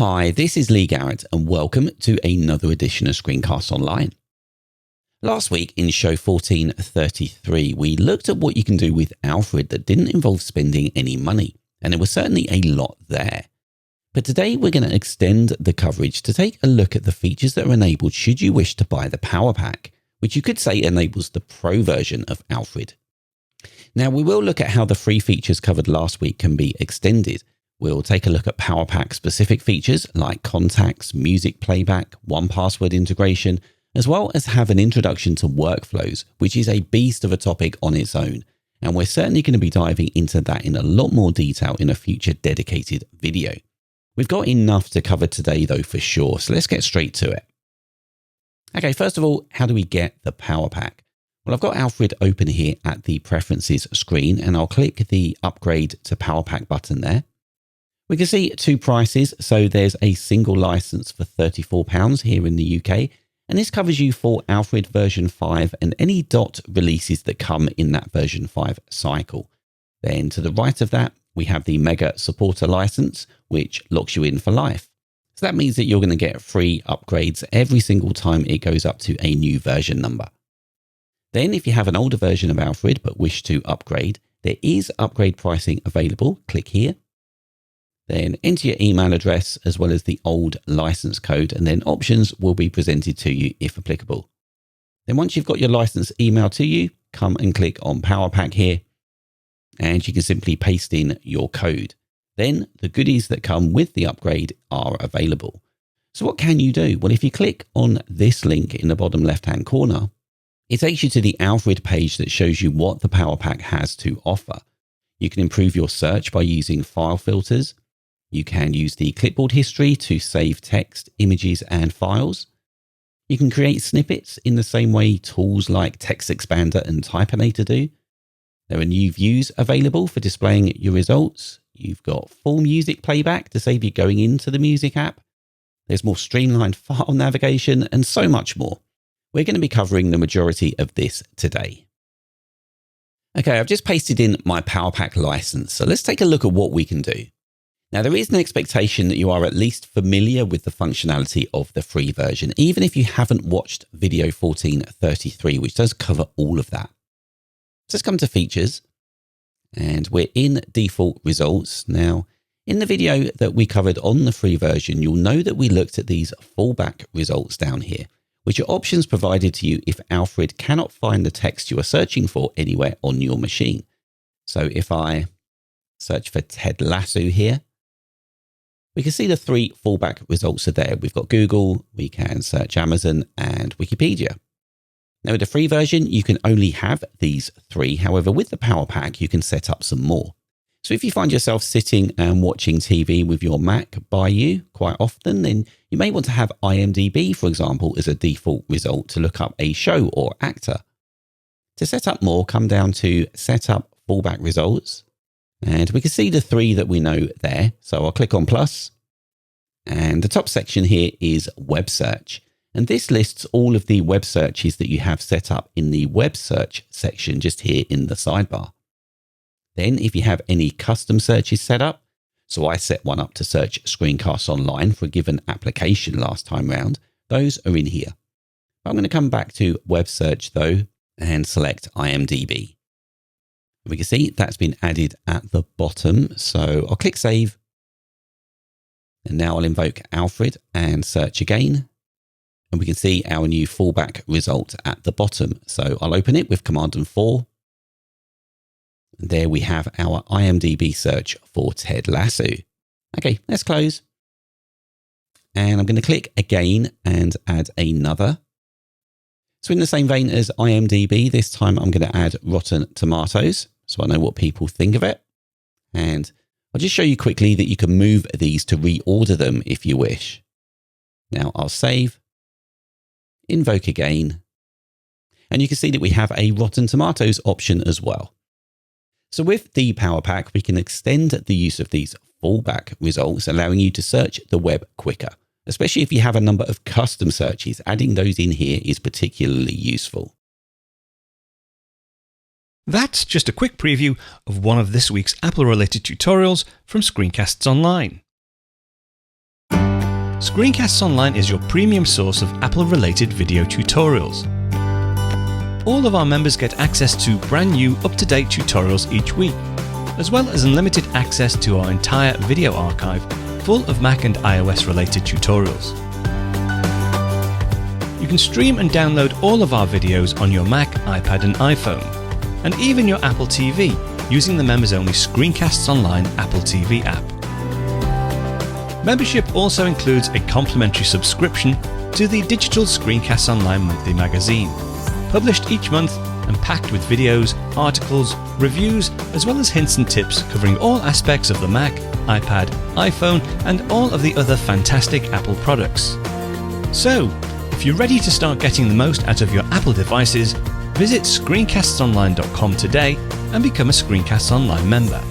Hi, this is Lee Garrett and welcome to another edition of Screencasts Online. Last week in show 1433, we looked at what you can do with Alfred that didn't involve spending any money, and there was certainly a lot there. But today we're going to extend the coverage to take a look at the features that are enabled should you wish to buy the Powerpack, which you could say enables the Pro version of Alfred. Now we will look at how the free features covered last week can be extended. We'll take a look at Powerpack specific features like contacts, music playback, 1Password integration, as well as have an introduction to workflows, which is a beast of a topic on its own. And we're certainly going to be diving into that in a lot more detail in a future dedicated video. We've got enough to cover today though for sure, so let's get straight to it. Okay, first of all, how do we get the Powerpack? Well, I've got Alfred open here at the preferences screen and I'll click the upgrade to Powerpack button there. We can see two prices, so there's a single license for £34 here in the UK, and this covers you for Alfred version 5 and any dot releases that come in that version 5 cycle. Then to the right of that, we have the Mega Supporter license, which locks you in for life. So that means that you're going to get free upgrades every single time it goes up to a new version number. Then if you have an older version of Alfred but wish to upgrade, there is upgrade pricing available. Click here. Then enter your email address as well as the old license code, and then options will be presented to you if applicable. Then once you've got your license emailed to you, come and click on Powerpack here, and you can simply paste in your code. Then the goodies that come with the upgrade are available. So what can you do? Well, if you click on this link in the bottom left-hand corner, it takes you to the Alfred page that shows you what the Powerpack has to offer. You can improve your search by using file filters. You can use the clipboard history to save text, images, and files. You can create snippets in the same way tools like Text Expander and Typinator do. There are new views available for displaying your results. You've got full music playback to save you going into the music app. There's more streamlined file navigation and so much more. We're going to be covering the majority of this today. Okay, I've just pasted in my Powerpack license, so let's take a look at what we can do. Now, there is an expectation that you are at least familiar with the functionality of the free version, even if you haven't watched video 1433, which does cover all of that. So let's come to features, and we're in default results. Now, in the video that we covered on the free version, you'll know that we looked at these fallback results down here, which are options provided to you if Alfred cannot find the text you are searching for anywhere on your machine. So if I search for Ted Lasso here, we can see the three fallback results are there. We've got Google, we can search Amazon and Wikipedia. Now with the free version, you can only have these three. However, with the Powerpack, you can set up some more. So if you find yourself sitting and watching TV with your Mac by you quite often, then you may want to have IMDb, for example, as a default result to look up a show or actor. To set up more, come down to Set up Fallback Results. And we can see the three that we know there. So I'll click on plus. And the top section here is web search. And this lists all of the web searches that you have set up in the web search section just here in the sidebar. Then if you have any custom searches set up, so I set one up to search Screencasts Online for a given application last time round, those are in here. I'm going to come back to web search though and select IMDb. We can see that's been added at the bottom. So I'll click save. And now I'll invoke Alfred and search again. And we can see our new fallback result at the bottom. So I'll open it with Command and 4. And there we have our IMDb search for Ted Lasso. Okay, let's close. And I'm going to click again and add another. So in the same vein as IMDb, this time I'm going to add Rotten Tomatoes, so I know what people think of it. And I'll just show you quickly that you can move these to reorder them if you wish. Now I'll save, invoke again, and you can see that we have a Rotten Tomatoes option as well. So with the Powerpack, we can extend the use of these fallback results, allowing you to search the web quicker, especially if you have a number of custom searches. Adding those in here is particularly useful. That's just a quick preview of one of this week's Apple-related tutorials from Screencasts Online. Screencasts Online is your premium source of Apple-related video tutorials. All of our members get access to brand new, up-to-date tutorials each week, as well as unlimited access to our entire video archive full of Mac and iOS-related tutorials. You can stream and download all of our videos on your Mac, iPad and iPhone, and even your Apple TV using the members-only Screencasts Online Apple TV app. Membership also includes a complimentary subscription to the digital Screencasts Online monthly magazine, published each month and packed with videos, articles, reviews, as well as hints and tips covering all aspects of the Mac, iPad, iPhone, and all of the other fantastic Apple products. So, if you're ready to start getting the most out of your Apple devices, visit screencastsonline.com today and become a Screencasts Online member.